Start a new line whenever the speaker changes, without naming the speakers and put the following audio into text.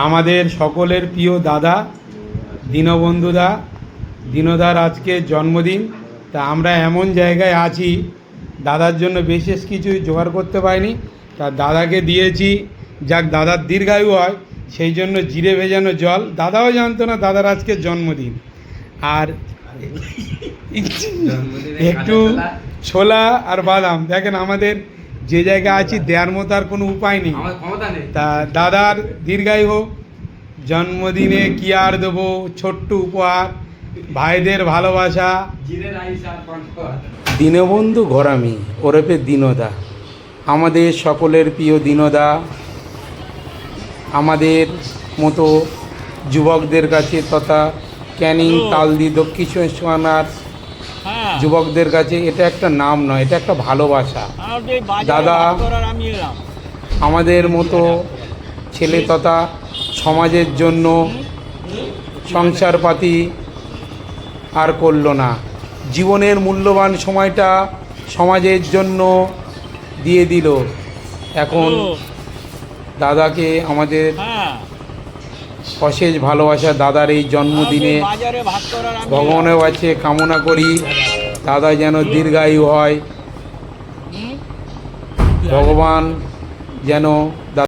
আমাদের সকলের প্রিয় দাদা দীনবন্ধুদা, দীনদার আজকে জন্মদিন। তা আমরা এমন জায়গায় আছি, দাদার জন্য বিশেষ কিছু জোগাড় করতে পারিনি, তা দাদাকে দিয়েছি যাক দাদার দীর্ঘায়ু হয় সেই জন্য জিরে ভেজানো জল। দাদাও জানতো না দাদার আজকে জন্মদিন। আর একটু ছোলা আর বাদাম। দেখেন আমাদের যে জায়গায় আছি দেওয়ার মতো আর কোনো উপায় নেই। তা দাদার দীর্ঘায়ু হোক, জন্মদিনে কি আর দেবো, ছোট্ট উপহার, ভাইদের ভালোবাসা। দীনবন্ধু ঘরামি ওরফে দীনদা, আমাদের সকলের প্রিয় দীনদা আমাদের মতো যুবকদের কাছে তথা ক্যানিং তালদি দক্ষিণ সোনার যুবকদের কাছে এটা একটা নাম নয়, এটা একটা ভালোবাসা। দাদা আমাদের মতো ছেলে তথা সমাজের জন্য সংসারপাতি আর করলো না, জীবনের মূল্যবান সময়টা সমাজের জন্য দিয়ে দিল। এখন দাদাকে আমাদের অশেষ ভালোবাসা। দাদার এই জন্মদিনে ভগবানের কাছে কামনা করি দাদা যেন দীর্ঘায়ু হয়, ভগবান যেন